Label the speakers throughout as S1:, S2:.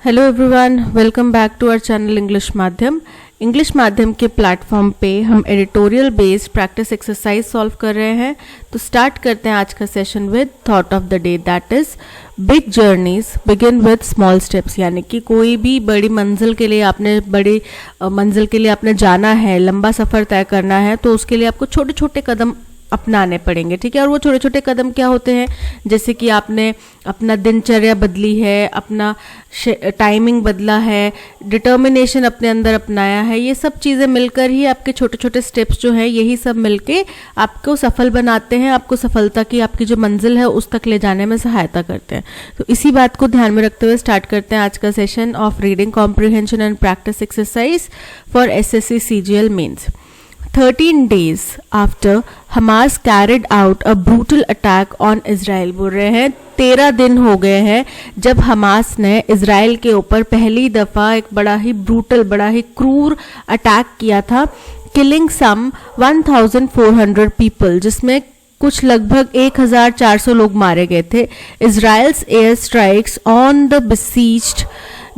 S1: Hello everyone, welcome back to our channel English माध्यम के platform पे हम editorial based practice exercise solve कर रहे हैं। तो स्टार्ट करते हैं आज का session with thought of the day, that is big journeys begin with small steps. यानी कि कोई भी बड़ी मंजिल के लिए आपने जाना है, लंबा सफ़र तय करना है, तो उसके लिए आपको छोटे छोटे कदम अपनाने पड़ेंगे। ठीक है, और वो छोटे छोटे कदम क्या होते हैं, जैसे कि आपने अपना दिनचर्या बदली है, अपना टाइमिंग बदला है, डिटर्मिनेशन अपने अंदर अपनाया है। ये सब चीज़ें मिलकर ही आपके छोटे छोटे स्टेप्स जो हैं, यही सब मिलके आपको सफल बनाते हैं, आपको सफलता की आपकी जो मंजिल है उस तक ले जाने में सहायता करते हैं। तो इसी बात को ध्यान में रखते हुए स्टार्ट करते हैं आज का session of reading comprehension and practice exercise for SSC CGL mains. 13 days after Hamas carried out a brutal attack on Israel, बोल रहे हैं 13 दिन हो गए हैं जब हमास ने इजराइल के ऊपर पहली दफ़ा एक बड़ा ही ब्रूटल, बड़ा ही क्रूर अटैक किया था, किलिंग सम 1400 पीपल, जिसमें कुछ लगभग 1400 लोग मारे गए थे। Israel's air strikes on the besieged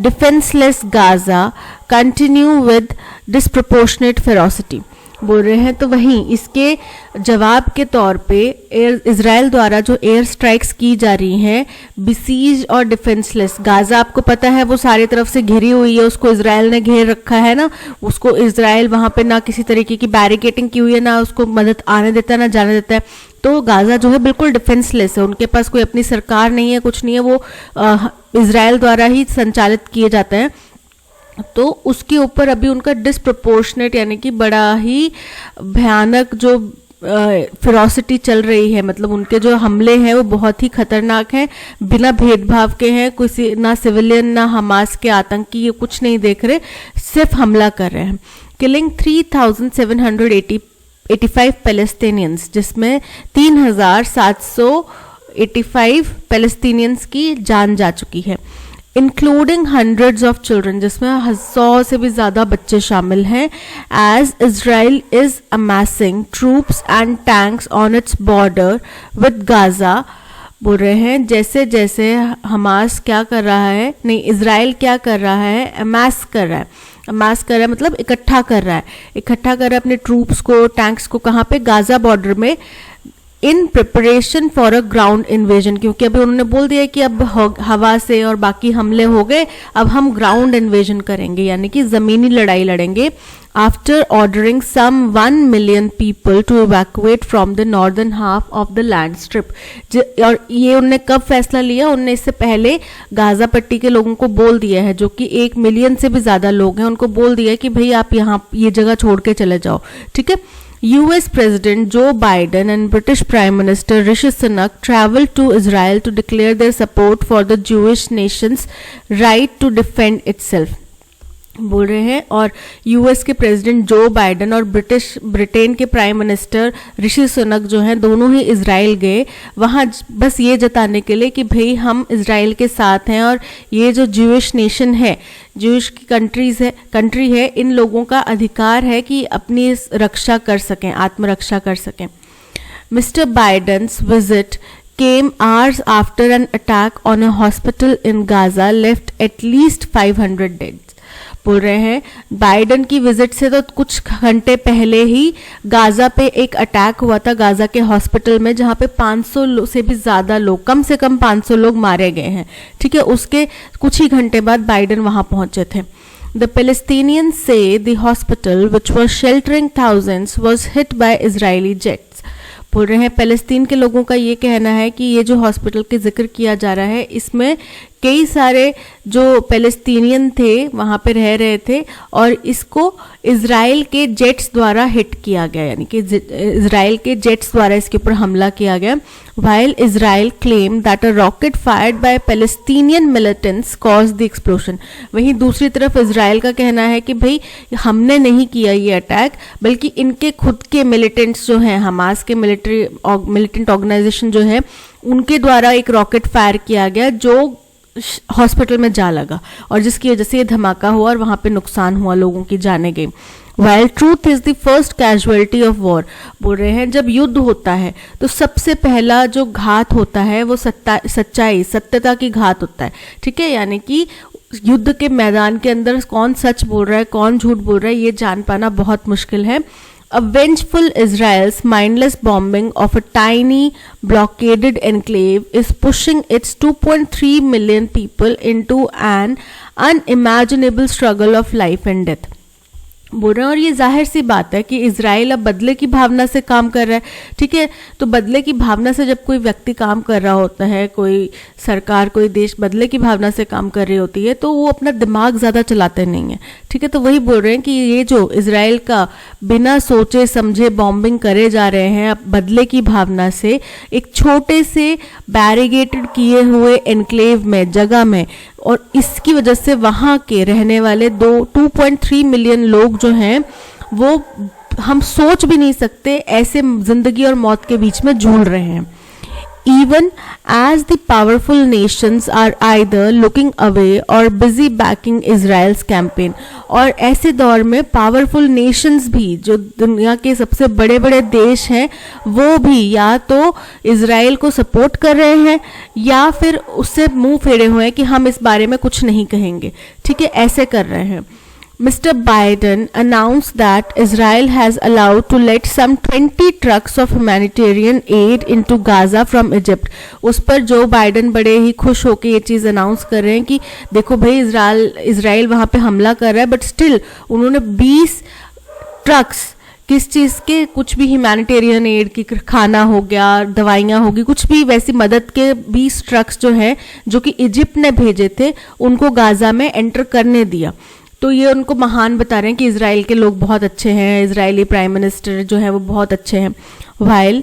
S1: defenseless Gaza continue with disproportionate ferocity, बोल रहे हैं। तो वहीं इसके जवाब के तौर पे इजराइल द्वारा जो एयर स्ट्राइक्स की जा रही हैं बिसीज और डिफेंसलेस, गाजा आपको पता है वो सारी तरफ से घिरी हुई है, उसको इजराइल ने घेर रखा है ना, उसको इजराइल वहां पे ना किसी तरीके की बैरिकेटिंग की हुई है, ना उसको मदद आने देता है ना जाने देता है। तो गाजा जो है बिल्कुल डिफेंसलेस है, उनके पास कोई अपनी सरकार नहीं है, कुछ नहीं है, वो इजराइल द्वारा ही संचालित किए जाते हैं। तो उसके ऊपर अभी उनका डिस्प्रपोर्शनेट यानी कि बड़ा ही भयानक जो फेरोसिटी चल रही है, मतलब उनके जो हमले हैं वो बहुत ही खतरनाक हैं, बिना भेदभाव के हैं, किसी ना सिविलियन ना हमास के आतंकी ये कुछ नहीं देख रहे, सिर्फ हमला कर रहे हैं। किलिंग 3785 पैलेस्टीनियंस, जिसमें 3785 पैलेस्टीनियंस की जान जा चुकी है, इंक्लूडिंग हंड्रेड्स ऑफ चिल्ड्रन, जिसमें 100 से भी ज़्यादा बच्चे शामिल हैं। As Israel is amassing troops and tanks on its border with Gaza, बोल रहे हैं जैसे जैसे हमास क्या कर रहा है, नहीं इजराइल क्या कर रहा है, अमास कर रहा है मतलब इकट्ठा कर रहा है अपने ट्रूप्स को, टैंक्स को, कहाँ पे, गाजा बॉर्डर में, in preparation for a ground invasion, क्योंकि अभी उन्होंने बोल दिया कि अब हवा से और बाकी हमले हो गए, अब हम ग्राउंड इन्वेजन करेंगे, यानी कि जमीनी लड़ाई लड़ेंगे। After ordering some 1 million people to evacuate from the northern half of the land strip. और ये उन्होंने कब फैसला लिया, उन्होंने इससे पहले गाजा पट्टी के लोगों को बोल दिया है, जो कि 1 million से भी ज्यादा लोग हैं, उनको बोल दिया है कि भाई आप यहाँ ये जगह छोड़ के चले जाओ। ठीक है, US President Joe Biden and British Prime Minister Rishi Sunak traveled to Israel to declare their support for the Jewish nation's right to defend itself, बोल रहे हैं। और यूएस के प्रेसिडेंट जो बाइडन और ब्रिटेन के प्राइम मिनिस्टर ऋषि सुनक जो हैं, दोनों ही इजराइल गए वहाँ बस ये जताने के लिए कि भाई हम इजराइल के साथ हैं, और ये जो ज्यूइश नेशन है, ज्यूइश की कंट्री है, इन लोगों का अधिकार है कि अपनी रक्षा कर सकें, आत्मरक्षा कर सकें। Mister बाइडन्स visit came hours after an attack on a hospital in Gaza left at least 500 dead, बोल रहे हैं बाइडन की विजिट से तो कुछ घंटे पहले ही गाजा पे एक अटैक हुआ था, गाजा के हॉस्पिटल में, जहां पे 500 से भी ज्यादा लोग, कम से कम 500 लोग मारे गए हैं। ठीक है, उसके कुछ ही घंटे बाद बाइडन वहां पहुंचे थे। The Palestinians say the hospital, which was sheltering thousands, was hit by Israeli jets, बोल रहे हैं पैलेस्तीन के लोगों का ये कहना है कि ये जो हॉस्पिटल के जिक्र किया जा रहा है, इसमें कई सारे जो पैलेस्तीनियन थे वहाँ पे रह रहे थे, और इसको इजराइल के जेट्स द्वारा हिट किया गया, यानी कि इजराइल के जेट्स द्वारा इसके ऊपर हमला किया गया। while Israel claimed that a rocket fired by Palestinian militants caused the explosion, वहीं दूसरी तरफ इजराइल का कहना है कि भाई हमने नहीं किया ये अटैक, बल्कि इनके खुद के मिलिटेंट्स जो हैं, हमास के मिलिटेंट ऑर्गेनाइजेशन जो है, उनके द्वारा एक रॉकेट फायर किया गया जो हॉस्पिटल में जा लगा, और जिसकी वजह से ये धमाका हुआ और वहां पे नुकसान हुआ, लोगों की जानें गई। While truth is the first casualty of war, बोल रहे हैं जब युद्ध होता है तो सबसे पहला जो घात होता है वो सच्चाई, सत्यता की घात होता है। ठीक है, यानी कि युद्ध के मैदान के अंदर कौन सच बोल रहा है, कौन झूठ बोल रहा है, ये जान पाना बहुत मुश्किल है. A vengeful Israel's mindless bombing of a tiny blockaded enclave is pushing its 2.3 million people into an unimaginable struggle of life and death. बोल रहे हैं. और ये जाहिर सी बात है कि इजराइल अब बदले की भावना से काम कर रहा है. ठीक है, तो बदले की भावना से जब कोई व्यक्ति काम कर रहा होता है, कोई सरकार, कोई देश बदले की भावना से काम कर रही होती है, तो वो अपना दिमाग ज़्यादा चलाते नहीं है. ठीक है, तो वही बोल रहे हैं कि ये जो इजराइल का बिना सोचे समझे बॉम्बिंग करे जा रहे हैं अब बदले की भावना से, एक छोटे से बैरिगेटेड किए हुए एनक्लेव में, जगह में, और इसकी वजह से वहाँ के रहने वाले 2.3 मिलियन लोग जो हैं वो हम सोच भी नहीं सकते ऐसे जिंदगी और मौत के बीच में झूल रहे हैं. Even as the powerful nations are either looking away or busy backing Israel's campaign. और ऐसे दौर में पावरफुल नेशंस भी, जो दुनिया के सबसे बड़े बड़े देश हैं, वो भी या तो इजराइल को सपोर्ट कर रहे हैं या फिर उससे मुंह फेरे हुए हैं कि हम इस बारे में कुछ नहीं कहेंगे. ठीक है, ऐसे कर रहे हैं. Mr. Biden announced that Israel has allowed to let some 20 trucks of humanitarian aid into Gaza from Egypt. उस पर जो बाइडन बड़े ही खुश होकर ये चीज़ अनाउंस कर रहे हैं कि देखो भाई इजराइल वहाँ पे हमला कर रहा है, बट स्टिल उन्होंने 20 ट्रक्स, किस चीज़ के, कुछ भी ह्यूमैनिटेरियन एड की, खाना हो गया, दवाइयाँ होगी, कुछ भी वैसी मदद के 20 ट्रक्स जो हैं, जो कि इजिप्ट ने भेजे थे, उनको गाज़ा में एंटर करने दिया. तो ये उनको महान बता रहे हैं कि इजराइल के लोग बहुत अच्छे हैं, इजरायली प्राइम मिनिस्टर जो है वो बहुत अच्छे हैं. While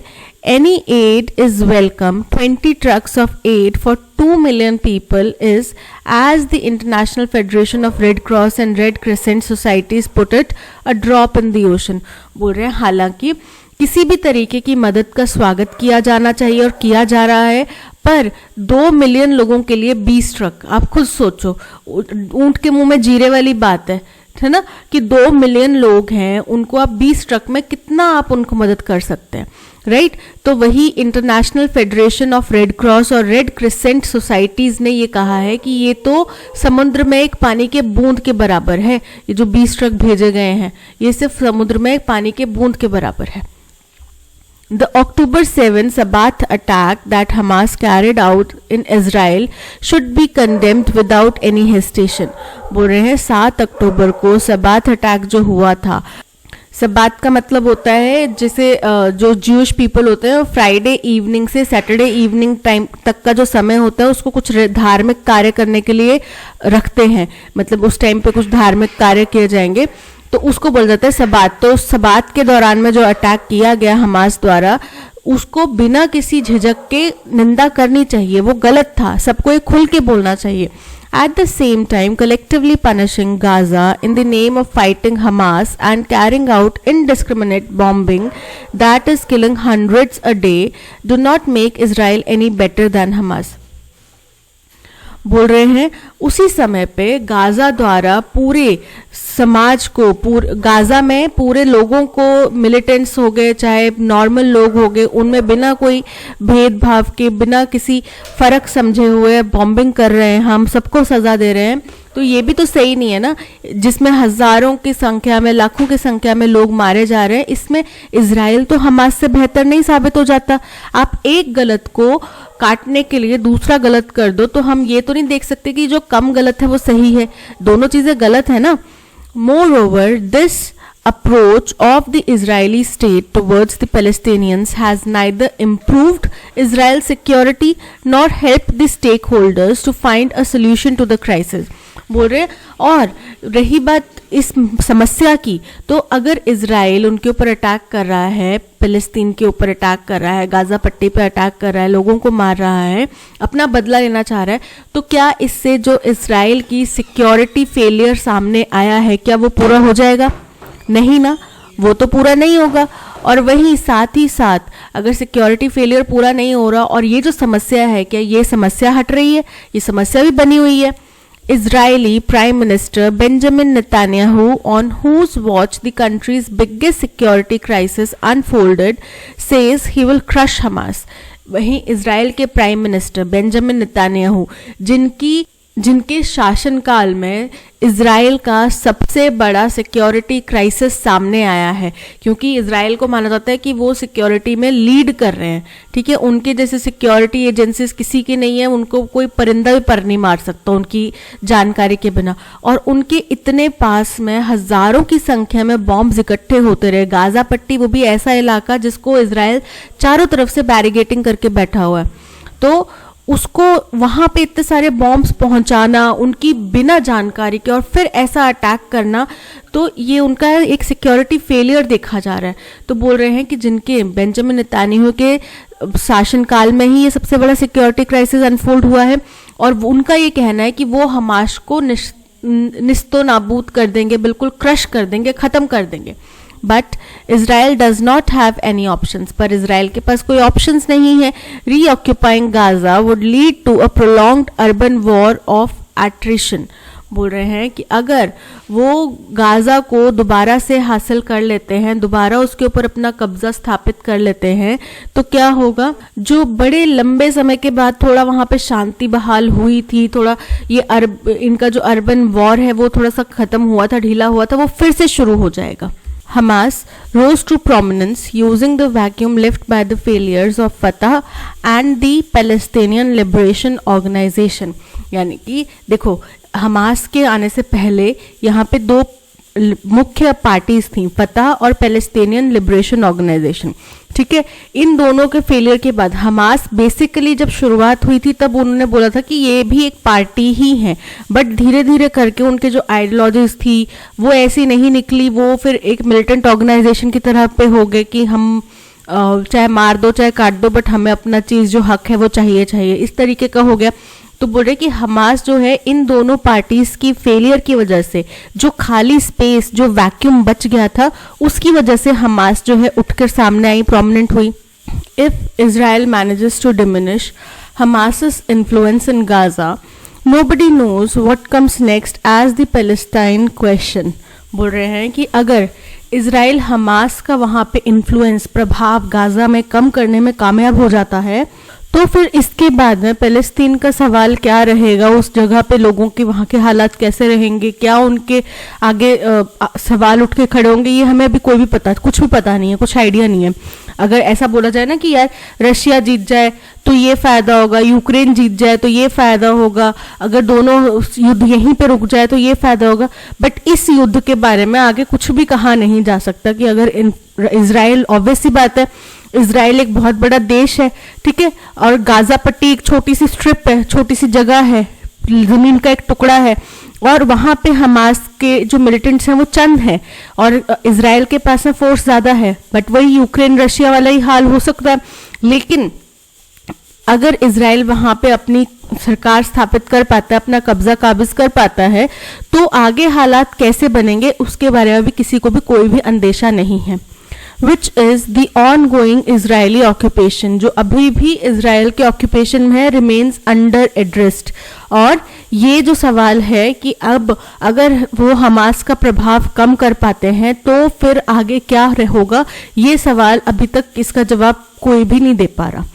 S1: any aid is welcome, 20 trucks of aid for 2 million people is, as the International Federation of Red Cross and Red Crescent Societies put it, a drop in the ocean. बोल रहे हैं हालांकि किसी भी तरीके की मदद का स्वागत किया जाना चाहिए और किया जा रहा है, पर 2 मिलियन लोगों के लिए 20 ट्रक, आप खुद सोचो, ऊंट के मुंह में जीरे वाली बात है ना, कि 2 मिलियन लोग हैं, उनको आप 20 ट्रक में कितना आप उनको मदद कर सकते हैं, राइट. तो वही international federation of red cross और रेड क्रिसेंट सोसाइटीज ने ये कहा है कि ये तो समुद्र में एक पानी के बूंद के बराबर है. ये जो 20 ट्रक भेजे गए हैं, ये सिर्फ समुद्र में एक पानी के बूंद के बराबर है. The October 7 Sabbath attack that Hamas carried out in Israel should be condemned without any hesitation. बोल रहे हैं 7 अक्टूबर को सबात अटैक जो हुआ था, सबात का मतलब होता है जैसे जो ज्यूश पीपल होते हैं फ्राइडे इवनिंग से सैटरडे इवनिंग टाइम तक का जो समय होता है उसको कुछ धार्मिक कार्य करने के लिए रखते हैं, मतलब उस टाइम पे कुछ धार्मिक कार्य किए जाएंगे, तो उसको बोल जाता है सबात. तो सबात के दौरान में जो अटैक किया गया हमास द्वारा, उसको बिना किसी झिझक के निंदा करनी चाहिए, वो गलत था, सबको ये खुल के बोलना चाहिए. At the same time, collectively punishing Gaza in the name of fighting Hamas and carrying out indiscriminate bombing that is killing hundreds a day do not make Israel any better than Hamas. बोल रहे हैं उसी समय पे Gaza द्वारा पूरे समाज को, गाजा में पूरे लोगों को, मिलिटेंट्स हो गए चाहे नॉर्मल लोग हो गए, उनमें बिना कोई भेदभाव के, बिना किसी फर्क समझे हुए बॉम्बिंग कर रहे हैं, हम सबको सजा दे रहे हैं. तो ये भी तो सही नहीं है ना, जिसमें हजारों की संख्या में, लाखों की संख्या में लोग मारे जा रहे हैं, इसमें इजराइल तो हमास से बेहतर नहीं साबित हो जाता. आप एक गलत को काटने के लिए दूसरा गलत कर दो, तो हम ये तो नहीं देख सकते कि जो कम गलत है वो सही है, दोनों चीजें गलत है ना. Moreover, this approach of the Israeli state towards the Palestinians has neither improved Israel's security nor helped the stakeholders to find a solution to the crisis. बोल रहे. और रही बात इस समस्या की, तो अगर इजराइल उनके ऊपर अटैक कर रहा है, फिलिस्तीन के ऊपर अटैक कर रहा है, गाजा पट्टी पे अटैक कर रहा है, लोगों को मार रहा है, अपना बदला लेना चाह रहा है, तो क्या इससे जो इजराइल की सिक्योरिटी फेलियर सामने आया है, क्या वो पूरा हो जाएगा? नहीं ना, वो तो पूरा नहीं होगा. और वहीं साथ ही साथ अगर सिक्योरिटी फेलियर पूरा नहीं हो रहा और ये जो समस्या है, क्या ये समस्या हट रही है? ये समस्या भी बनी हुई है. Israeli Prime Minister Benjamin Netanyahu, on whose watch the country's biggest security crisis unfolded, says he will crush Hamas. वहीं इजराइल के प्राइम मिनिस्टर बेंजामिन नेतान्याहू, जिनकी जिनके शासनकाल में इज़राइल का सबसे बड़ा सिक्योरिटी क्राइसिस सामने आया है, क्योंकि इज़राइल को माना जाता है कि वो सिक्योरिटी में लीड कर रहे हैं। ठीक है, उनके जैसे सिक्योरिटी एजेंसीज किसी की नहीं है, उनको कोई परिंदा भी पर नहीं मार सकता उनकी जानकारी के बिना। और उनके इतने पास में हजारों की संख्या में बॉम्ब्स इकट्ठे होते रहे। गाजा पट्टी वो भी ऐसा इलाका जिसको इज़राइल चारों तरफ से बैरिगेटिंग करके बैठा हुआ है, तो उसको वहां पे इतने सारे बॉम्ब्स पहुंचाना उनकी बिना जानकारी के और फिर ऐसा अटैक करना, तो ये उनका एक सिक्योरिटी फेलियर देखा जा रहा है। तो बोल रहे हैं कि जिनके बेंजामिन नेतन्याहू के शासनकाल में ही ये सबसे बड़ा सिक्योरिटी क्राइसिस अनफोल्ड हुआ है, और उनका ये कहना है कि वो हमास को निस्तो नाबूद कर देंगे, बिल्कुल क्रश कर देंगे, खत्म कर देंगे। But Israel does not have any options, पर इसराइल के पास कोई ऑप्शंस नहीं है। Reoccupying Gaza would lead to a prolonged urban war of attrition. बोल रहे हैं कि अगर वो गाजा को दोबारा से हासिल कर लेते हैं, दोबारा उसके ऊपर अपना कब्जा स्थापित कर लेते हैं, तो क्या होगा, जो बड़े लंबे समय के बाद थोड़ा वहां पे शांति बहाल हुई थी, थोड़ा ये इनका जो अर्बन वॉर है वो थोड़ा सा खत्म हुआ था, ढीला हुआ था, वो फिर से शुरू हो जाएगा। Hamas rose to prominence using the vacuum left by the failures of Fatah and the Palestinian Liberation Organization। यानी कि देखो, हमास के आने से पहले यहाँ पे दो मुख्य पार्टीज थी, फतह और पैलेस्टीनियन लिबरेशन ऑर्गेनाइजेशन। ठीक है, इन दोनों के फेलियर के बाद हमास बेसिकली जब शुरुआत हुई थी तब उन्होंने बोला था कि ये भी एक पार्टी ही है, बट धीरे धीरे करके उनके जो आइडियोलॉजीज थी वो ऐसी नहीं निकली, वो फिर एक मिलिटेंट ऑर्गेनाइजेशन की तरह पे हो गए कि हम चाहे मार दो चाहे काट दो, बट हमें अपना चीज जो हक है वो चाहिए चाहिए, इस तरीके का हो गया। तो बोल रहे कि हमास जो है इन दोनों पार्टीज की फेलियर की वजह से जो खाली स्पेस, जो वैक्यूम बच गया था, उसकी वजह से हमास जो है उठकर सामने आई, प्रोमिनेंट हुई। If Israel manages to diminish Hamas's influence in Gaza, nobody knows what comes next as the Palestine question। बोल रहे हैं कि अगर इजराइल हमास का वहां पे इन्फ्लुएंस, प्रभाव गाजा में कम करने में कामयाब हो जाता है, तो फिर इसके बाद में पैलेस्तीन का सवाल क्या रहेगा, उस जगह पे लोगों के वहाँ के हालात कैसे रहेंगे, क्या उनके आगे सवाल उठ के खड़े होंगे, ये हमें अभी कोई भी कुछ भी पता नहीं है, कुछ आइडिया नहीं है। अगर ऐसा बोला जाए ना कि यार रशिया जीत जाए तो ये फायदा होगा, यूक्रेन जीत जाए तो ये फायदा होगा, अगर दोनों युद्ध यहीं पे रुक जाए तो ये फायदा होगा, बट इस युद्ध के बारे में आगे कुछ भी कहा नहीं जा सकता कि अगर इजराइल, ऑब्वियस सी बात है, इजराइल एक बहुत बड़ा देश है, ठीक है, और गाजा पट्टी एक छोटी सी स्ट्रिप है, छोटी सी जगह है, जमीन का एक टुकड़ा है, और वहां पे हमास के जो मिलिटेंट्स हैं वो चंद हैं, और इजराइल के पास में फोर्स ज्यादा है, बट वही यूक्रेन रशिया वाला ही हाल हो सकता है। लेकिन अगर इजराइल वहां पे अपनी सरकार स्थापित कर पाता है, अपना कब्जा काबिज कर पाता है, तो आगे हालात कैसे बनेंगे उसके बारे में भी किसी को भी कोई भी अंदेशा नहीं है। Which is the ongoing Israeli occupation, जो अभी भी इजराइल के ऑक्यूपेशन में है, remains under addressed। और ये जो सवाल है कि अब अगर वो हमास का प्रभाव कम कर पाते हैं तो फिर आगे क्या होगा, ये सवाल अभी तक इसका जवाब कोई भी नहीं दे पा रहा।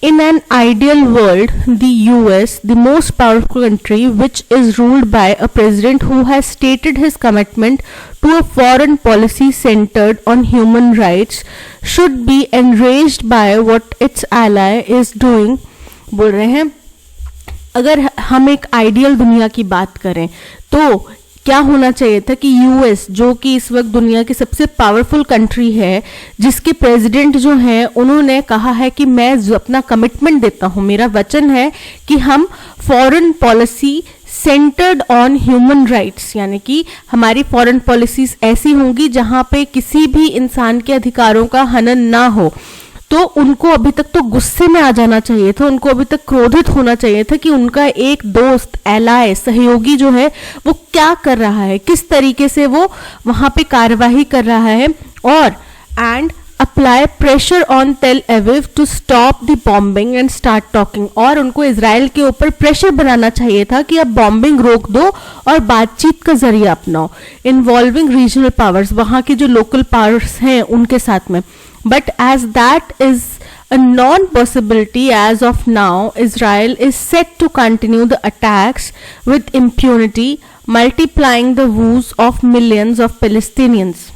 S1: In an ideal world, the US, the most powerful country, which is ruled by a president who has stated his commitment to a foreign policy centered on human rights, should be enraged by what its ally is doing। बोल रहे हैं अगर हम एक ideal दुनिया की बात करें तो क्या होना चाहिए था कि यूएस, जो कि इस वक्त दुनिया की सबसे पावरफुल कंट्री है, जिसके प्रेसिडेंट जो हैं उन्होंने कहा है कि मैं अपना कमिटमेंट देता हूं, मेरा वचन है कि हम foreign policy centred on human rights, यानी कि हमारी फॉरेन पॉलिसीज ऐसी होंगी जहां पे किसी भी इंसान के अधिकारों का हनन ना हो। तो उनको अभी तक तो गुस्से में आ जाना चाहिए था, उनको अभी तक क्रोधित होना चाहिए था कि उनका एक दोस्त, एलाय, सहयोगी जो है वो क्या कर रहा है, किस तरीके से वो वहां पे कार्यवाही कर रहा है, और and apply pressure on Tel Aviv to stop the bombing and start talking. और उनको इजराइल के ऊपर प्रेशर बनाना चाहिए था कि अब बॉम्बिंग रोक दो और बातचीत का जरिया अपनाओ, इन्वॉल्विंग रीजनल पावर्स, वहां के जो लोकल पावर्स हैं उनके साथ में। But as that is A non-possibility as of now, Israel is set to continue the attacks with impunity, multiplying the woes of millions of Palestinians.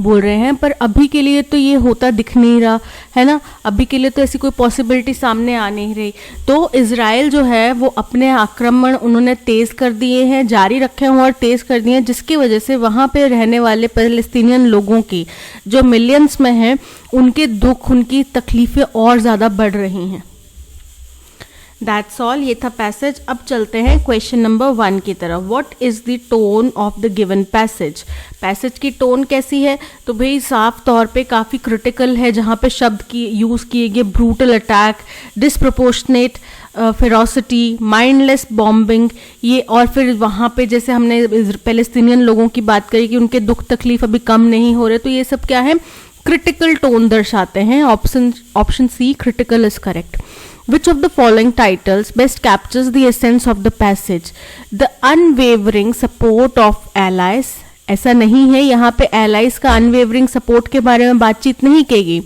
S1: बोल रहे हैं पर अभी के लिए तो ये होता दिख नहीं रहा है ना, अभी के लिए तो ऐसी कोई पॉसिबिलिटी सामने आ नहीं रही। तो इजराइल जो है वो अपने आक्रमण उन्होंने तेज़ कर दिए हैं, जारी रखे हुए और तेज़ कर दिए हैं, जिसकी वजह से वहाँ पे रहने वाले पैलेस्टीनियन लोगों की जो मिलियंस में हैं उनके दुख, उनकी तकलीफ़ें और ज़्यादा बढ़ रही हैं। दैट्स ऑल, ये था पैसेज। अब चलते हैं क्वेश्चन नंबर 1 की तरफ। What is the tone of the given passage? Passage की टोन कैसी है? तो भाई साफ तौर पे काफ़ी क्रिटिकल है, जहाँ पे शब्द की यूज़ किए गए brutal attack, disproportionate ferocity, mindless bombing, ये और फिर वहाँ पे जैसे हमने पैलेस्टीनियन लोगों की बात करी कि उनके दुख तकलीफ अभी कम नहीं हो रहे, तो ये सब क्या है, क्रिटिकल टोन दर्शाते हैं। Option C, critical is correct. Which of the following titles best captures the essence of the passage? The unwavering support of allies. ऐसा नहीं है, यहाँ पे allies का unwavering support के बारे में बातचीत नहीं की गई।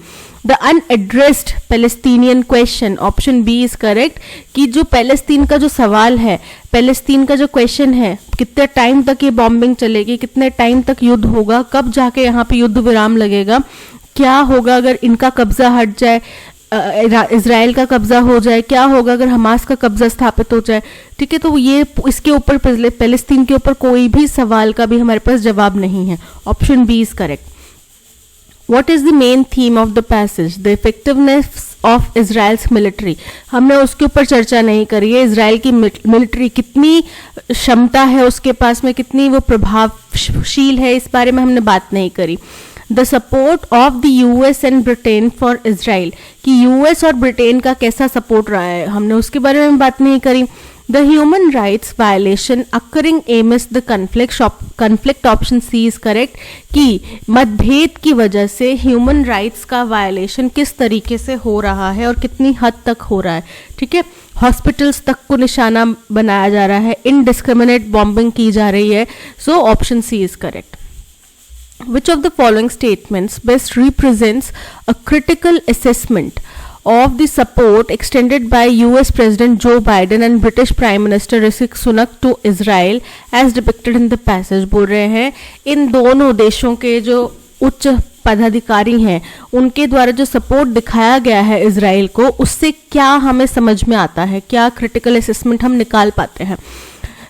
S1: The unaddressed Palestinian question. Option B is correct कि जो पैलेस्तीन का जो सवाल है, पैलेस्तीन का जो क्वेश्चन है, कितने टाइम तक ये बॉम्बिंग चलेगी, कितने टाइम तक युद्ध होगा, कब जाके यहाँ पे युद्ध विराम लगेगा, क्या होगा अगर इनका कब्जा हट जाए, इजराइल का कब्जा हो जाए, क्या होगा अगर हमास का कब्जा स्थापित हो जाए। ठीक है, तो ये इसके ऊपर पैलेस्तीन के ऊपर कोई भी सवाल का भी हमारे पास जवाब नहीं है। Option B is correct. What is the main theme of the passage? The effectiveness of Israel's military. हमने उसके ऊपर चर्चा नहीं करी है, इजराइल की मिलिट्री कितनी क्षमता है उसके पास में, कितनी वो प्रभावशील है, इस बारे में हमने बात नहीं करी। The support of the US and Britain for Israel, कि यूएस और ब्रिटेन का कैसा सपोर्ट रहा है, हमने उसके बारे में बात नहीं करी। The human rights violation occurring amidst the conflict, option C is correct, कि मतभेद की वजह से ह्यूमन राइट्स का वायलेशन किस तरीके से हो रहा है और कितनी हद तक हो रहा है। ठीक है, हॉस्पिटल्स तक को निशाना बनाया जा रहा है, इनडिस्क्रिमिनेट बॉम्बिंग की जा रही है। So option C is correct. Which of the following statements best represents a critical assessment of the support extended by US President Joe Biden and British Prime Minister Rishi Sunak to Israel as depicted in the passage? बोल रहे हैं इन दोनों देशों के जो उच्च पदाधिकारी हैं उनके द्वारा जो सपोर्ट दिखाया गया है इजराइल को, उससे क्या हमें समझ में आता है, क्या क्रिटिकल असेसमेंट हम निकाल पाते हैं।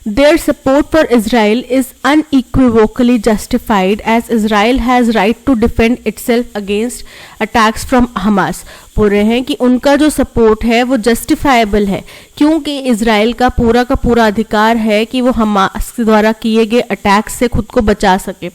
S1: Their support for Israel is unequivocally justified as Israel has right to defend itself against attacks from Hamas. बोल रहे हैं कि उनका जो सपोर्ट है वो जस्टिफाइबल है क्योंकि इजराइल का पूरा अधिकार है कि वो हमास द्वारा किए गए अटैक से खुद को बचा सके।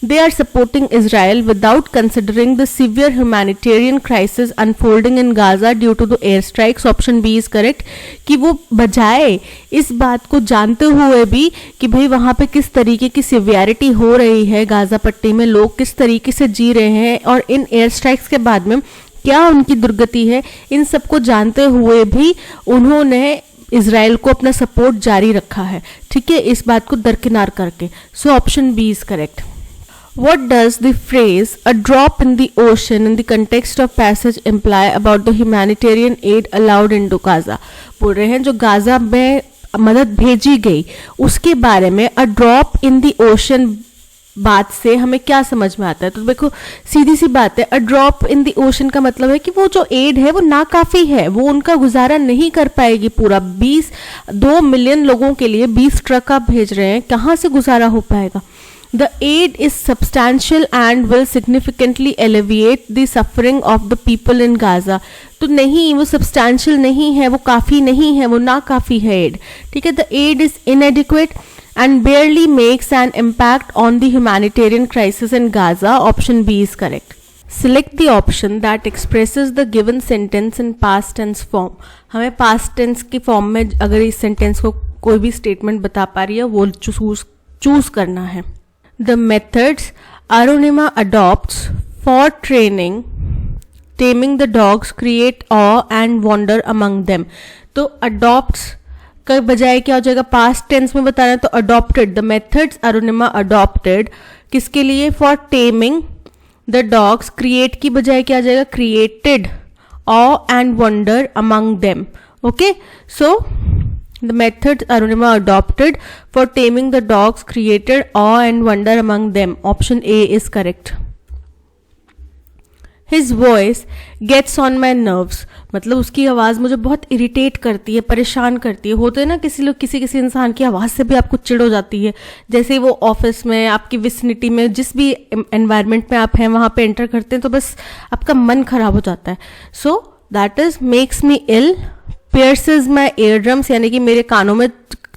S1: They are supporting Israel without considering the severe humanitarian crisis unfolding in Gaza due to the airstrikes. Option B is correct, कि वो बजाय इस बात को जानते हुए भी कि भाई वहाँ पे किस तरीके की सिवियरिटी हो रही है, गाजा पट्टी में लोग किस तरीके से जी रहे हैं और इन एयर स्ट्राइक्स के बाद में क्या उनकी दुर्गति है, इन सबको जानते हुए भी उन्होंने इजराइल को अपना सपोर्ट जारी रखा है। ठीक है, इस बात को दरकिनार करके। So option B is correct. What does the phrase "a drop in the ocean" in the context of passage imply about the humanitarian aid allowed into Gaza? बोल रहे हैं जो गाजा में मदद भेजी गई उसके बारे में "a drop in the ocean" बात से हमें क्या समझ में आता है। तो देखो सीधी सी बात है, a drop in the ocean का मतलब है कि वो जो एड है वो नाकाफी है, वो उनका गुजारा नहीं कर पाएगी पूरा। 2 मिलियन लोगों के लिए 20 ट्रक आप भेज रहे हैं, कहाँ से गुजारा हो पाएगा। The aid is substantial and will significantly alleviate the suffering of the people in Gaza. तो नहीं, वो substantial नहीं है, वो काफ़ी नहीं है, वो नाकाफी है aid। ठीक है, the aid is inadequate and barely makes an impact on the humanitarian crisis in Gaza. Option B is correct. Select the option that expresses the given sentence in past tense form. हमें past tense की form में अगर इस sentence को कोई भी statement बता पा रही है वो चूज करना है। The methods Arunima adopts for taming the dogs create awe and wonder among them. तो adopts का बजाय क्या हो जाएगा, पास्ट टेंस में बताना है तो adopted. The methods Arunima adopted किसके लिए, for taming the dogs, create की बजाय क्या आ जाएगा, created awe and wonder among them. Okay, so the methods Arunima adopted for taming the dogs created awe and wonder among them. Option A is correct. His voice gets on my nerves, मतलब उसकी आवाज़ मुझे बहुत irritate करती है, परेशान करती है. होते हैं ना किसी लोग, किसी किसी इंसान की आवाज़ से भी आपको चिढ़ हो जाती है. जैसे वो ऑफिस में, आपकी विसिनिटी में, जिस भी एनवायरनमेंट में आप हैं वहाँ पे एंटर करते हैं तो बस आपका मन खराब हो जाता है. So that is makes me ill, pierces my eardrums, यानी कि मेरे कानों में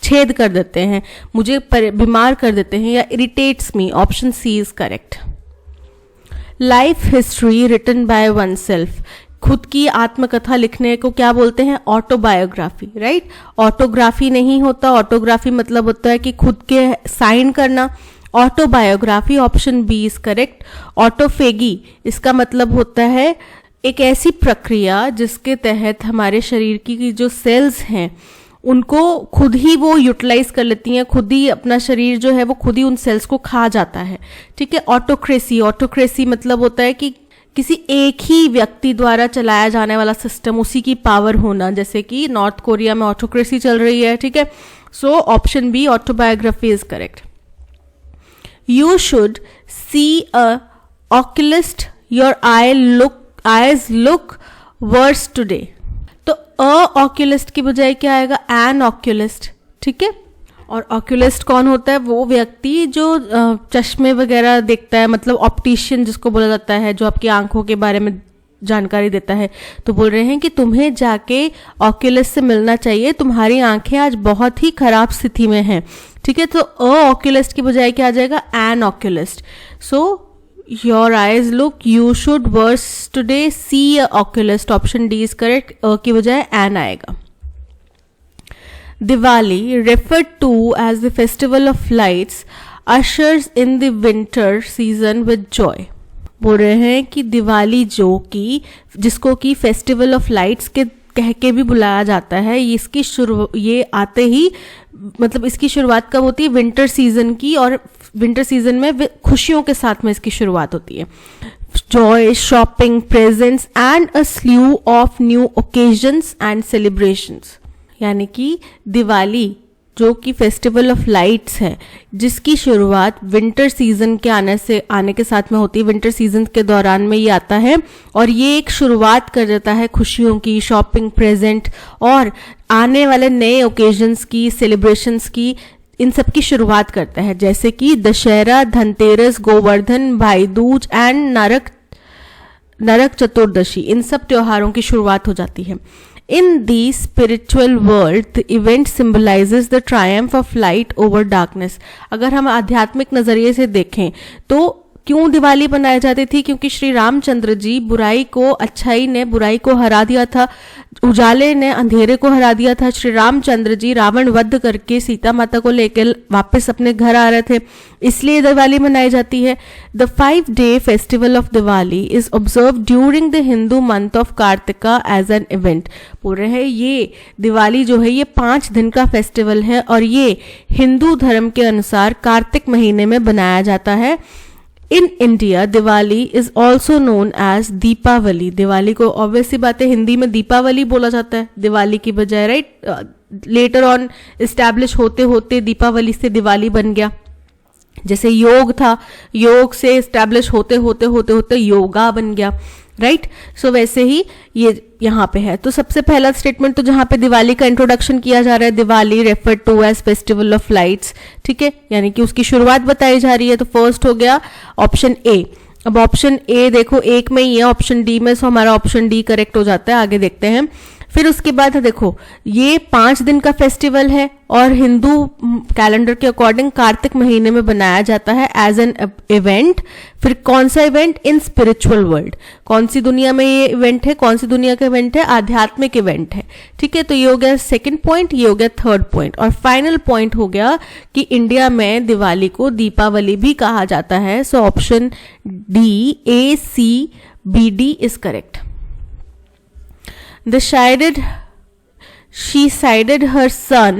S1: छेद कर देते हैं, मुझे बीमार कर देते हैं, या irritates me. Option C is correct. Life history written by oneself, खुद की आत्मकथा लिखने को क्या बोलते हैं? Autobiography, right. ऑटोग्राफी नहीं होता, ऑटोग्राफी मतलब होता है कि खुद के साइन करना. Autobiography, option B is correct. Autophagy, इसका मतलब होता है एक ऐसी प्रक्रिया जिसके तहत हमारे शरीर की जो सेल्स हैं उनको खुद ही वो यूटिलाइज कर लेती हैं, खुद ही अपना शरीर जो है वो खुद ही उन सेल्स को खा जाता है. ठीक है. ऑटोक्रेसी, ऑटोक्रेसी मतलब होता है कि किसी एक ही व्यक्ति द्वारा चलाया जाने वाला सिस्टम, उसी की पावर होना, जैसे कि नॉर्थ कोरिया में ऑटोक्रेसी चल रही है. ठीक है. So option B autobiography is correct. You should see a oculist, your eyes look worse today. तो अ ऑक्यूलिस्ट की बजाय क्या आएगा? An oculist. ठीक है. और ऑक्यूलिस्ट कौन होता है? वो व्यक्ति जो चश्मे वगैरह देखता है, मतलब ऑप्टिशियन जिसको बोला जाता है, जो आपकी आंखों के बारे में जानकारी देता है. तो बोल रहे हैं कि तुम्हें जाके ऑक्यूलिस्ट से मिलना चाहिए, तुम्हारी आंखें आज बहुत ही खराब स्थिति में हैं. ठीक है. तो अ ऑक्यूलिस्ट की बजाय क्या आ जाएगा? An oculist. So your eyes look, you should worse today, see oculist. Option D is correct. A की बजाय एन आएगा. Diwali, referred to as the festival of lights, ushers in the winter season with joy. बोल रहे हैं कि दिवाली जिसको कि festival of lights के कह के भी बुलाया जाता है, ये आते ही, मतलब इसकी शुरुआत कब होती है? विंटर सीजन की. और विंटर सीजन में खुशियों के साथ में इसकी शुरुआत होती है. Joy, shopping, presents and a slew of new occasions and celebrations. यानी कि दिवाली जो कि फेस्टिवल ऑफ लाइट्स है, जिसकी शुरुआत विंटर सीजन के आने के साथ में होती है. विंटर सीजन के दौरान में ये आता है और ये एक शुरुआत कर देता है खुशियों की, शॉपिंग, प्रेजेंट और आने वाले नए ओकेजन्स की, सेलिब्रेशंस की, इन सब की शुरुआत करता है. जैसे कि दशहरा, धनतेरस, गोवर्धन, भाई दूज एंड नरक चतुर्दशी, इन सब त्योहारों की शुरुआत हो जाती है. In the spiritual world, the event symbolizes the triumph of light over darkness. अगर हम आध्यात्मिक नजरिए से देखें तो क्यों दिवाली मनाई जाती थी? क्योंकि श्री रामचंद्र जी अच्छाई ने बुराई को हरा दिया था, उजाले ने अंधेरे को हरा दिया था. श्री रामचंद्र जी रावण वध करके सीता माता को लेकर वापस अपने घर आ रहे थे, इसलिए दिवाली मनाई जाती है. The 5-day festival of Diwali is observe during the Hindu month of Kartika as an event. बोल रहे हैं ये दिवाली जो है ये 5 दिन का फेस्टिवल है और ये हिंदू धर्म के अनुसार कार्तिक महीने में बनाया जाता है. In India Diwali is also known as Deepavali. Diwali को ऑब्वियसली बात है हिंदी में दीपावली बोला जाता है दिवाली की बजाय, राइट. लेटर ऑन इस्टेब्लिश होते होते दीपावली से दिवाली बन गया. जैसे योग था, योग से इस्टेब्लिश होते होते योगा बन गया, राइट. सो वैसे ही ये यहाँ पे है. तो सबसे पहला स्टेटमेंट तो जहाँ पे दिवाली का इंट्रोडक्शन किया जा रहा है, Diwali referred to as festival of lights. ठीक है, यानी कि उसकी शुरुआत बताई जा रही है. तो फर्स्ट हो गया ऑप्शन ए. अब ऑप्शन ए देखो एक में ही है, ऑप्शन डी में, सो हमारा ऑप्शन डी करेक्ट हो जाता है. आगे देखते हैं. फिर उसके बाद देखो ये 5 दिन का फेस्टिवल है और हिंदू कैलेंडर के अकॉर्डिंग कार्तिक महीने में बनाया जाता है एज एन इवेंट. फिर कौन सा इवेंट? In spiritual world. कौन सी दुनिया में ये इवेंट है? कौन सी दुनिया का इवेंट है? आध्यात्मिक इवेंट है. ठीक है, तो ये हो गया सेकंड पॉइंट, ये हो गया थर्ड पॉइंट. और फाइनल पॉइंट हो गया कि इंडिया में दिवाली को दीपावली भी कहा जाता है. So option D, A, C, B, D is correct. She chided her son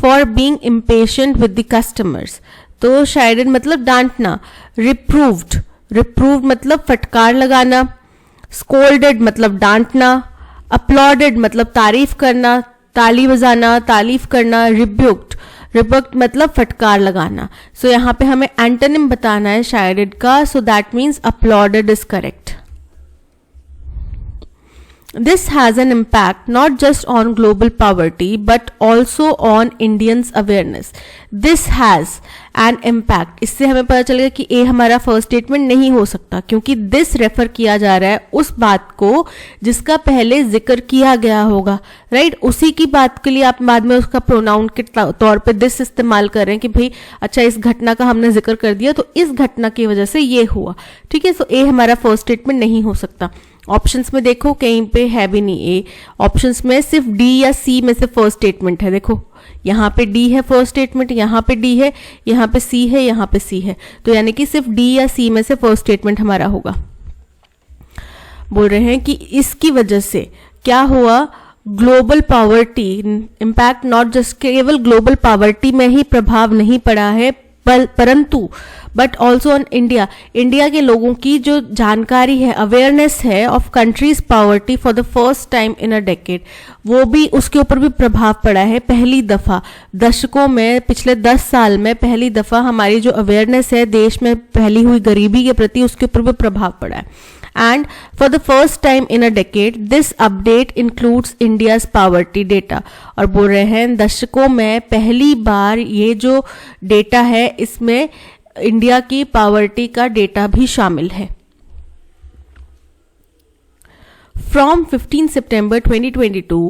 S1: for being impatient with the customers. तो chided मतलब डांटना. Reproved मतलब फटकार लगाना. स्कोल्डेड मतलब डांटना, अपलॉडेड मतलब तारीफ करना, ताली बजाना, तारीफ करना, रिब्युक्ट मतलब फटकार लगाना। सो यहाँ पे हमें एंटोनिम बताना है शायरिड का, so that means uploaded is correct. This has an impact not just on global poverty but also on Indians' awareness. This has an impact. इससे हमें पता चलेगा कि ए हमारा फर्स्ट स्टेटमेंट नहीं हो सकता, क्योंकि दिस रेफर किया जा रहा है उस बात को जिसका पहले जिक्र किया गया होगा, राइट? उसी की बात के लिए आप बाद में उसका प्रोनाउन के तौर पे दिस इस्तेमाल कर रहे हैं कि भाई अच्छा इस घटना का हमने जिक्र कर दिया तो इस घटना की वजह से ये हुआ, ठीक है? सो ए हमारा फर्स्ट स्टेटमेंट नहीं हो सकता। ऑप्शंस में देखो कहीं पे है भी नहीं ए, ऑप्शंस में सिर्फ डी या सी में से फर्स्ट स्टेटमेंट है। देखो यहाँ पे डी है फर्स्ट स्टेटमेंट, यहाँ पे डी है, यहाँ पे सी है, यहाँ पे सी है, तो यानी कि सिर्फ डी या सी में से फर्स्ट स्टेटमेंट हमारा होगा। बोल रहे हैं कि इसकी वजह से क्या हुआ, global poverty impact not just केवल ग्लोबल पॉवर्टी में ही प्रभाव नहीं पड़ा है परंतु but also on India, India के लोगों की जो जानकारी है, अवेयरनेस है of countries poverty for the first time in a decade, वो भी उसके ऊपर भी प्रभाव पड़ा है। पहली दफा दशकों में, पिछले 10 साल में पहली दफा हमारी जो अवेयरनेस है देश में फैली हुई गरीबी के प्रति, उसके ऊपर भी प्रभाव पड़ा है। And for the first time in a decade, this update includes India's poverty data. और बोल रहे हैं दशकों में पहली बार ये जो डेटा है इसमें इंडिया की पॉवर्टी का डेटा भी शामिल है। From 15 September 2022,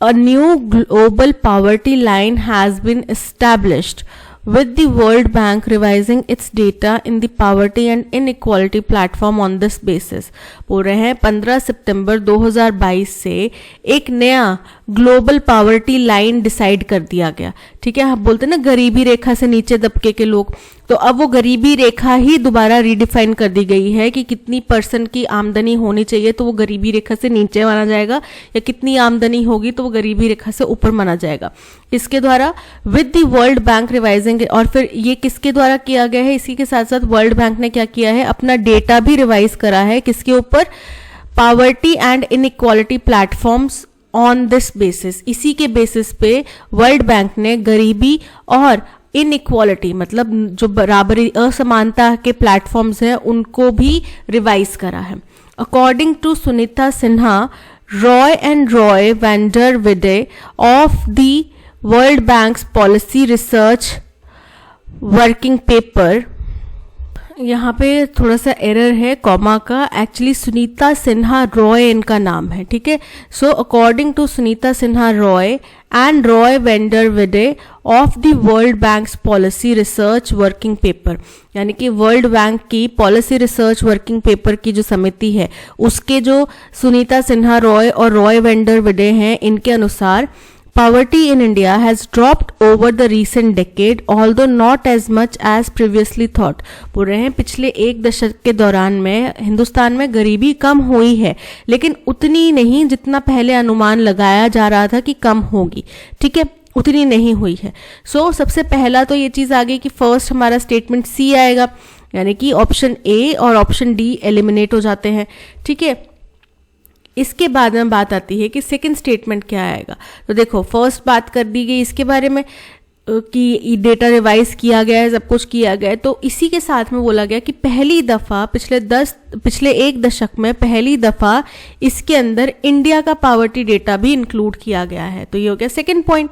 S1: a new global poverty line has been established, with the World Bank revising its data in the poverty and inequality platform on this basis. बोल रहे हैं 15 सितंबर 2022 से एक नया ग्लोबल पॉवर्टी लाइन डिसाइड कर दिया गया, ठीक है? हम बोलते हैं ना गरीबी रेखा से नीचे दबके के लोग, तो अब वो गरीबी रेखा ही दोबारा रीडिफाइन कर दी गई है कि कितनी % की आमदनी होनी चाहिए तो वो गरीबी रेखा से नीचे माना जाएगा, या कितनी आमदनी होगी तो वो गरीबी रेखा से ऊपर माना जाएगा। इसके द्वारा with the world bank revising, और फिर ये किसके द्वारा किया गया है, इसी के साथ साथ वर्ल्ड बैंक ने क्या किया है, अपना डेटा भी रिवाइज करा है किसके ऊपर, poverty and inequality platforms on this basis. इसी के बेसिस पे वर्ल्ड बैंक ने गरीबी और इनइक्वालिटी मतलब जो बराबरी असमानता के प्लेटफॉर्म्स हैं उनको भी रिवाइज करा है। According to Sunita Sinha, Roy and Roy van der Weide of the World Bank's policy research working paper, यहाँ पे थोड़ा सा एरर है कॉमा का, एक्चुअली सुनीता सिन्हा रॉय इनका नाम है, ठीक है? So according to Sunita Sinha Roy and Roy van der Weide of the World Bank's policy research working paper, यानी कि वर्ल्ड बैंक की पॉलिसी रिसर्च वर्किंग पेपर की जो समिति है उसके जो सुनीता सिन्हा रॉय और रॉय वेंडर विडे हैं, इनके अनुसार Poverty in India has dropped over the recent decade, although not as much as previously thought. बोल रहे हैं पिछले एक दशक के दौरान में हिंदुस्तान में गरीबी कम हुई है, लेकिन उतनी नहीं जितना पहले अनुमान लगाया जा रहा था कि कम होगी, ठीक है? उतनी नहीं हुई है। सो सबसे पहला तो ये चीज़ आ गई कि फर्स्ट हमारा स्टेटमेंट सी आएगा, यानी कि ऑप्शन ए और ऑप्शन डी एलिमिनेट हो जाते हैं, ठीक है? इसके बाद में बात आती है कि सेकंड स्टेटमेंट क्या आएगा। तो देखो फर्स्ट बात कर दी गई इसके बारे में कि डेटा रिवाइज किया गया है, सब कुछ किया गया है, तो इसी के साथ में बोला गया कि पहली दफ़ा पिछले एक दशक में पहली दफ़ा इसके अंदर इंडिया का पॉवर्टी डेटा भी इंक्लूड किया गया है। तो ये हो गया सेकंड पॉइंट।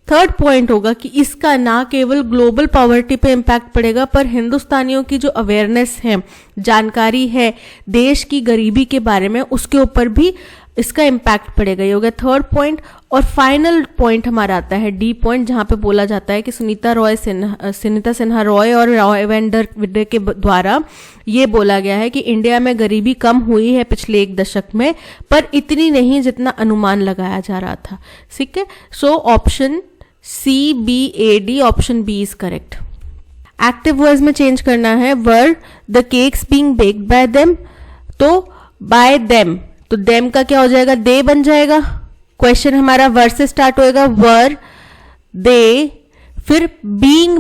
S1: थर्ड पॉइंट होगा कि इसका ना केवल ग्लोबल पॉवर्टी पे इम्पैक्ट पड़ेगा पर हिंदुस्तानियों की जो अवेयरनेस है, जानकारी है देश की गरीबी के बारे में, उसके ऊपर भी इसका इम्पैक्ट पड़ेगा। ये हो गया थर्ड पॉइंट। और फाइनल पॉइंट हमारा आता है डी पॉइंट, जहां पे बोला जाता है कि सुनीता सिन्हा रॉय और रॉय वेंडर विडे के द्वारा ये बोला गया है कि इंडिया में गरीबी कम हुई है पिछले एक दशक में, पर इतनी नहीं जितना अनुमान लगाया जा रहा था, ठीक है? So option C B A D, option B is correct. Active words में चेंज करना है, were the cakes being baked by them, तो बाय देम, तो देम का क्या हो जाएगा, दे बन जाएगा। क्वेश्चन हमारा वर से स्टार्ट होएगा, वर दे, फिर बीइंग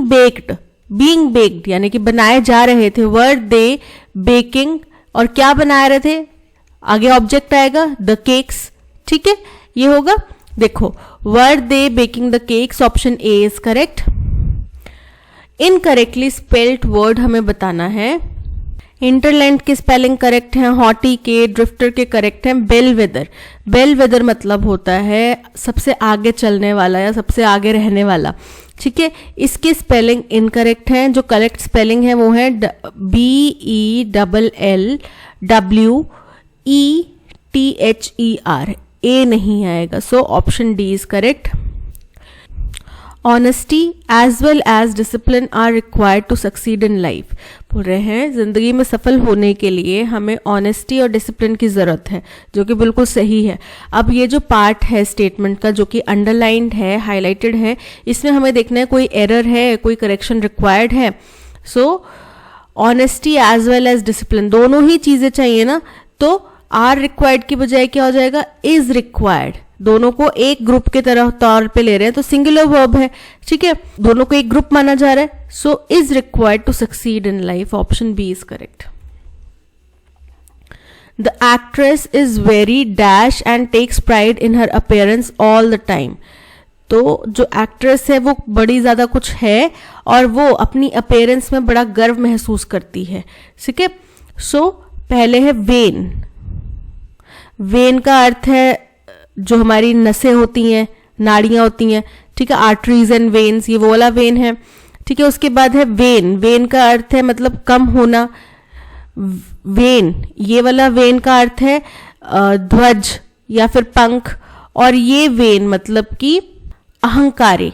S1: बेक्ड यानी कि बनाए जा रहे थे, वर दे बेकिंग और क्या बना रहे थे, आगे ऑब्जेक्ट आएगा द केक्स, ठीक है, ये होगा। देखो were they baking the cakes, option A is correct. Incorrectly spelled word हमें बताना है। इंटरलैंड के स्पेलिंग करेक्ट है, हॉटी के, ड्रिफ्टर के करेक्ट हैं। बेल वेदर, बेल वेदर मतलब होता है सबसे आगे चलने वाला या सबसे आगे रहने वाला, ठीक है। इसकी स्पेलिंग इनकरेक्ट है, जो करेक्ट स्पेलिंग है वो है BELLWETHER, ए नहीं आएगा, so option D is correct. Honesty as well as discipline are required to succeed in life, बोल रहे हैं जिंदगी में सफल होने के लिए हमें ऑनेस्टी और डिसिप्लिन की जरूरत है, जो कि बिल्कुल सही है। अब ये जो पार्ट है स्टेटमेंट का जो कि अंडरलाइंड है, हाईलाइटेड है, इसमें हमें देखना है कोई एरर है, कोई करेक्शन रिक्वायर्ड है। So honesty as well as discipline दोनों ही चीजें चाहिए ना, तो आर रिक्वायर्ड की बजाय क्या हो जाएगा, इज रिक्वायर्ड। दोनों को एक ग्रुप के तरह तौर पे ले रहे हैं तो सिंगुलर वर्ब है, ठीक है, दोनों को एक ग्रुप माना जा रहा है। So is required to succeed in life, option B is correct. The actress is very dash and takes pride in her appearance all the time, तो जो एक्ट्रेस है वो बड़ी ज्यादा कुछ है और वो अपनी अपीयरेंस में बड़ा गर्व महसूस करती है, ठीक है। सो पहले है वेन, वेन का अर्थ है जो हमारी नसें होती हैं, नाड़ियां होती हैं, ठीक है, आर्टरीज एंड वेन्स, ये वो वाला वेन है, ठीक है। उसके बाद है वेन, वेन का अर्थ है मतलब कम होना, वेन ये वाला वेन का अर्थ है ध्वज या फिर पंख, और ये वेन मतलब कि अहंकारी,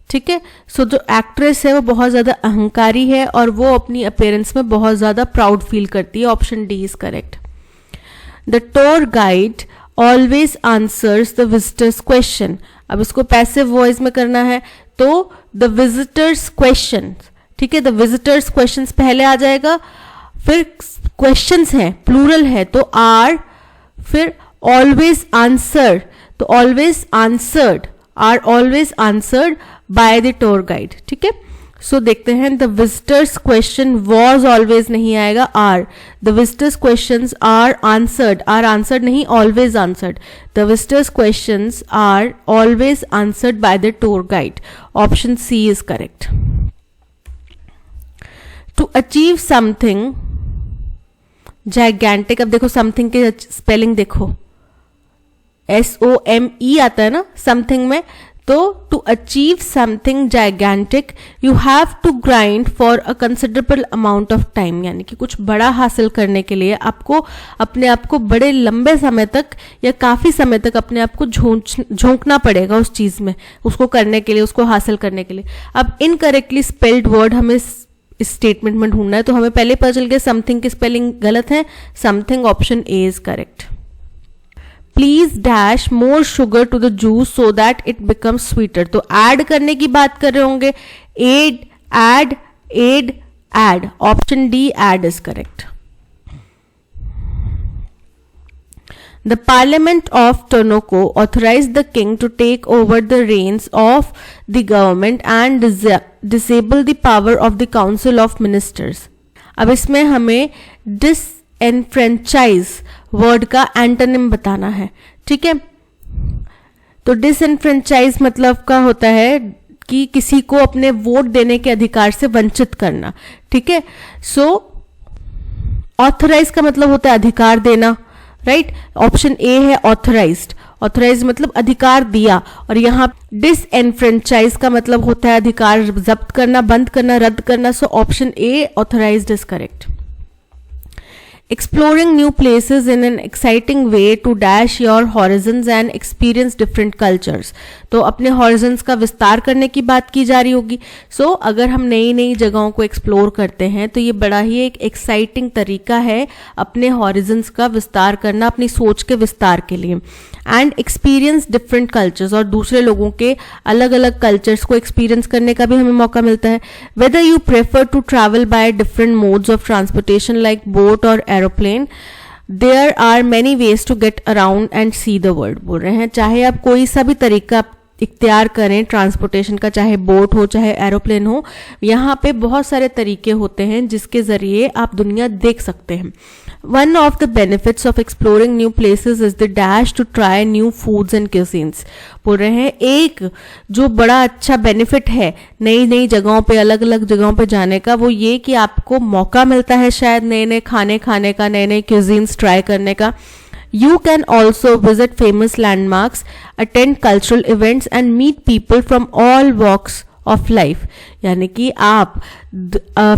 S1: ठीक है। सो जो एक्ट्रेस है वो बहुत ज्यादा अहंकारी है और वो अपनी अपीयरेंस में बहुत ज्यादा प्राउड फील करती है, option D is correct. The tour guide always answers the visitors question, अब इसको पैसिव वॉइस में करना है तो द विजिटर्स क्वेश्चन, ठीक है, द विजिटर्स क्वेश्चंस पहले आ जाएगा, फिर क्वेश्चंस है प्लूरल है तो आर, फिर ऑलवेज आंसर, तो always answered, are always answered by the tour guide, ठीक है। सो देखते हैं, the visitors question was always नहीं आएगा, are, the visitors questions are answered नहीं, always answered, the visitors questions are always answered by the tour guide, option C is correct. To achieve something gigantic, अब देखो something के spelling देखो, SOME आता है ना समथिंग में, तो to achieve something gigantic you have to grind for a considerable amount of time, यानी कि कुछ बड़ा हासिल करने के लिए आपको अपने आप को बड़े लंबे समय तक या काफी समय तक अपने आप को झोंकना पड़ेगा उस चीज में, उसको करने के लिए, उसको हासिल करने के लिए। अब इनकरेक्टली स्पेल्ड वर्ड हमें इस स्टेटमेंट में ढूंढना है, तो हमें पहले पता चल गया समथिंग की स्पेलिंग गलत है, something option A is correct. Please dash more sugar to the juice so that it becomes sweeter, तो ऐड करने की बात कर रहे होंगे, add, add, add, add, option D add is correct. The Parliament of Tonoco authorized the king to take over the reins of the government and disable the power of the Council of Ministers. अब इसमें हमें disenfranchise word का antonym बताना है, ठीक है। तो डिसएनफ्रेंचाइज मतलब का होता है कि किसी को अपने वोट देने के अधिकार से वंचित करना, ठीक है। सो ऑथराइज का मतलब होता है अधिकार देना, राइट, ऑप्शन ए है ऑथराइज्ड, ऑथराइज मतलब अधिकार दिया, और यहाँ डिसएनफ्रेंचाइज का मतलब होता है अधिकार जब्त करना, बंद करना, रद्द करना, so option A authorised is correct. Exploring new places in an exciting way to dash your horizons and experience different cultures. तो अपने horizons का विस्तार करने की बात की जा रही होगी। So अगर हम नई नई जगहों को एक्सप्लोर करते हैं तो ये बड़ा ही एक एक्साइटिंग तरीका है अपने horizons का विस्तार करना, अपनी सोच के विस्तार के लिए। एंड एक्सपीरियंस डिफरेंट कल्चर्स, और दूसरे लोगों के अलग अलग कल्चर्स को एक्सपीरियंस करने का भी हमें मौका मिलता है। Whether you prefer to travel by different modes of transportation like boat और aeroplane, there are many ways to get around and see the world, बोल रहे हैं चाहे आप कोई सा भी तरीका इख्तियार करें ट्रांसपोर्टेशन का, चाहे बोट हो चाहे एरोप्लेन हो, यहाँ पे बहुत सारे तरीके होते हैं जिसके ज़रिए आप दुनिया देख सकते हैं. One of the benefits of exploring new places is the dash to try new foods and cuisines. बोल रहे हैं एक जो बड़ा अच्छा बेनिफिट है नई नई जगहों पे, अलग अलग जगहों पे जाने का, वो ये कि आपको मौका मिलता है शायद नए नए खाने खाने का, नए नए cuisines ट्राई करने का. You can also visit famous landmarks, attend cultural events and meet people from all walks of life. यानी कि आप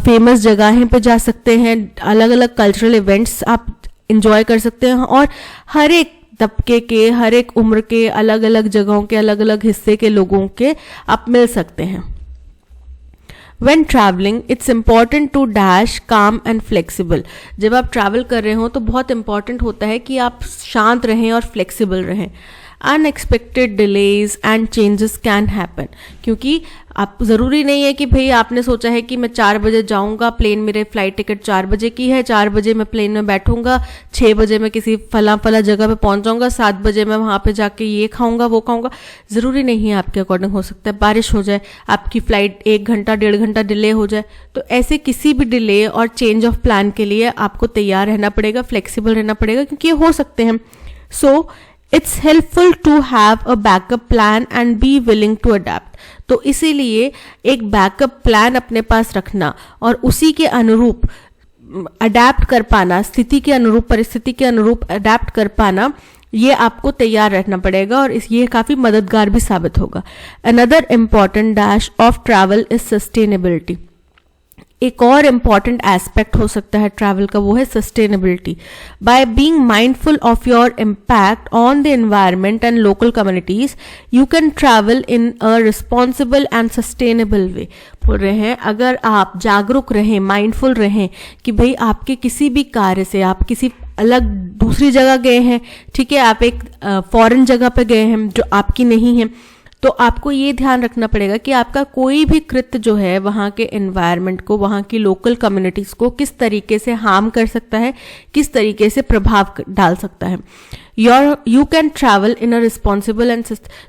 S1: फेमस जगहें पे जा सकते हैं, अलग अलग कल्चरल इवेंट्स आप इंजॉय कर सकते हैं और हर एक तबके के, हर एक उम्र के, अलग अलग जगहों के, अलग अलग हिस्से के लोगों के आप मिल सकते हैं. When traveling, it's important to dash calm and flexible. जब आप ट्रैवल कर रहे हो तो बहुत इंपॉर्टेंट होता है कि आप शांत रहें और फ्लेक्सिबल रहें. Unexpected delays and changes can happen, क्योंकि आप ज़रूरी नहीं है कि भाई आपने सोचा है कि मैं 4 बजे जाऊंगा, प्लेन मेरे फ्लाइट टिकट 4 बजे की है, 4 बजे मैं प्लेन में बैठूंगा, 6 बजे मैं किसी फला जगह पे पहुंच जाऊंगा, 7 बजे मैं वहां पे जाके ये खाऊंगा वो खाऊंगा. ज़रूरी नहीं है आपके अकॉर्डिंग हो सकता है बारिश हो जाए, आपकी फ्लाइट 1 घंटा 1.5 घंटा डिले हो जाए. तो ऐसे किसी भी डिले और चेंज ऑफ प्लान के लिए आपको तैयार रहना पड़ेगा, फ्लेक्सिबल रहना पड़ेगा, क्योंकि ये हो सकते हैं. सो It's helpful to have a backup plan and be willing to adapt. तो इसीलिए एक बैकअप प्लान अपने पास रखना और उसी के अनुरूप अडेप्ट कर पाना, स्थिति के अनुरूप, परिस्थिति के अनुरूप अडेप्ट कर पाना, ये आपको तैयार रहना पड़ेगा और ये काफ़ी मददगार भी साबित होगा. Another important dash of travel is sustainability. एक और इम्पॉर्टेंट एस्पेक्ट हो सकता है ट्रैवल का, वो है sustainability. By being mindful of your impact on the environment and local communities, you can travel in a responsible and sustainable way. बोल रहे हैं अगर आप जागरूक रहें, माइंडफुल रहें कि भाई आपके किसी भी कार्य से, आप किसी अलग दूसरी जगह गए हैं, ठीक है, आप एक फॉरेन जगह पे गए हैं जो आपकी नहीं है, तो आपको ये ध्यान रखना पड़ेगा कि आपका कोई भी कृत्य जो है वहाँ के एनवायरनमेंट को, वहाँ की लोकल कम्युनिटीज़ को किस तरीके से हार्म कर सकता है, किस तरीके से प्रभाव डाल सकता है. You can travel in a responsible and,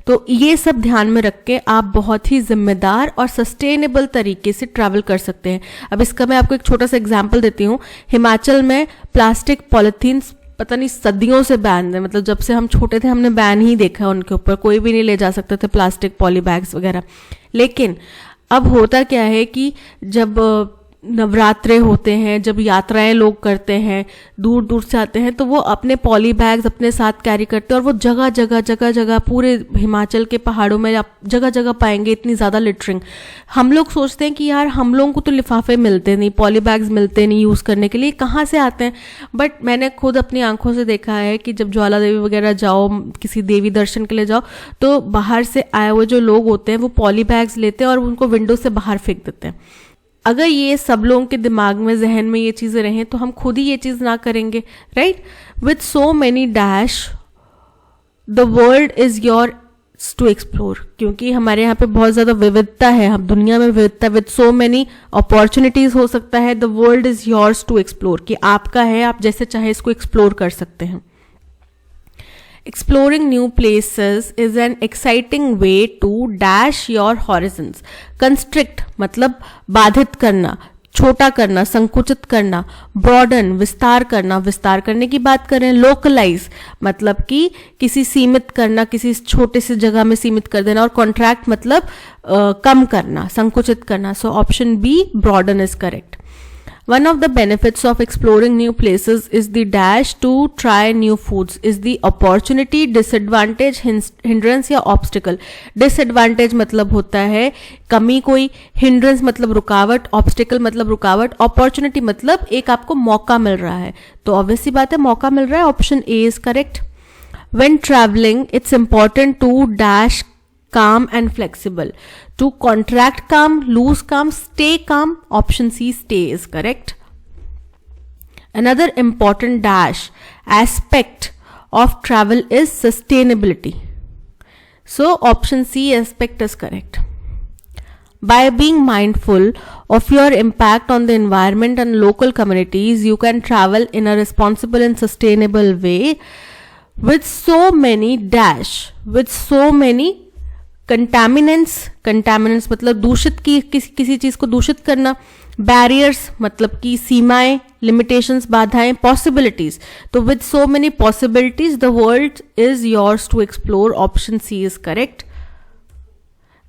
S1: तो ये सब ध्यान में रख के आप बहुत ही जिम्मेदार और सस्टेनेबल तरीके से ट्रैवल कर सकते हैं. अब इसका मैं आपको एक छोटा सा एग्जाम्पल देती हूँ. हिमाचल में प्लास्टिक पॉलिथीन्स पता नहीं सदियों से बैन है, मतलब जब से हम छोटे थे हमने बैन ही देखा है उनके ऊपर, कोई भी नहीं ले जा सकते थे प्लास्टिक पॉली बैग्स वगैरह. लेकिन अब होता क्या है कि जब नवरात्रे होते हैं, जब यात्राएं लोग करते हैं, दूर दूर से आते हैं, तो वो अपने पॉली बैग्स अपने साथ कैरी करते हैं और वो जगह जगह पूरे हिमाचल के पहाड़ों में आप जगह जगह पाएंगे इतनी ज़्यादा लिटरिंग. हम लोग सोचते हैं कि यार हम लोगों को तो लिफाफे मिलते नहीं, पॉली बैग्स मिलते नहीं यूज़ करने के लिए, कहाँ से आते हैं. बट मैंने खुद अपनी आंखों से देखा है कि जब ज्वाला देवी वगैरह जाओ, किसी देवी दर्शन के लिए जाओ, तो बाहर से आए हुए जो लोग होते हैं वो पॉली बैग्स लेते हैं और उनको विंडो से बाहर फेंक देते हैं. अगर ये सब लोगों के दिमाग में, जहन में ये चीज़ें रहें तो हम खुद ही ये चीज़ ना करेंगे, right. With so many dash the world is your to explore, क्योंकि हमारे यहाँ पे बहुत ज़्यादा विविधता है, हम दुनिया में विविधता, विथ सो मैनी अपॉर्चुनिटीज़ हो सकता है. The world is yours to explore, कि आपका है, आप जैसे चाहे इसको एक्सप्लोर कर सकते हैं. Exploring new places is an exciting way to dash your horizons. Constrict मतलब बाधित करना, छोटा करना, संकुचित करना. broaden विस्तार करना, विस्तार करने की बात करें. localize मतलब कि किसी सीमित करना, किसी छोटे से जगह में सीमित कर देना. और contract मतलब कम करना, संकुचित करना. So option B, broaden is correct. One of the benefits of exploring new places is the dash to try new foods, is the opportunity, disadvantage, hindrance या obstacle. Disadvantage मतलब होता है कमी कोई, hindrance मतलब रुकावट, obstacle मतलब रुकावट, opportunity मतलब एक आपको मौका मिल रहा है. तो obvious सी बात है मौका मिल रहा है, option A is correct. When traveling, it's important to dash calm and flexible. To contract calm, lose calm, stay calm, option C, stay is correct. Another important dash aspect of travel is sustainability. So option C, aspect is correct. By being mindful of your impact on the environment and local communities, you can travel in a responsible and sustainable way with so many contaminants मतलब दूषित की किसी चीज को दूषित करना, barriers मतलब कि सीमाएं, लिमिटेशंस बाधाएं, पॉसिबिलिटीज, तो with so many possibilities the world is yours to explore, option C is correct.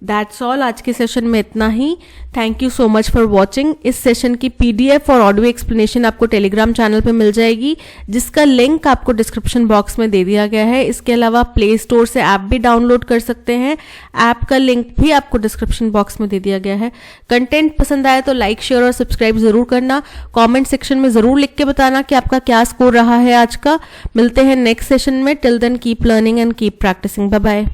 S1: That's all, आज के सेशन में इतना ही। Thank you so much for watching. इस सेशन की पीडीएफ और ऑडियो एक्सप्लेनेशन आपको टेलीग्राम चैनल पे मिल जाएगी, जिसका लिंक आपको डिस्क्रिप्शन बॉक्स में दे दिया गया है। इसके अलावा प्ले स्टोर से ऐप भी डाउनलोड कर सकते हैं, ऐप का लिंक भी आपको डिस्क्रिप्शन बॉक्स में दे दिया गया है। कंटेंट पसंद आए तो लाइक, शेयर और सब्सक्राइब जरूर करना। कॉमेंट सेक्शन में जरूर लिख के बताना कि आपका क्या स्कोर रहा है आज का। मिलते हैं नेक्स्ट सेशन में। Till then keep learning and keep practising. Bye bye.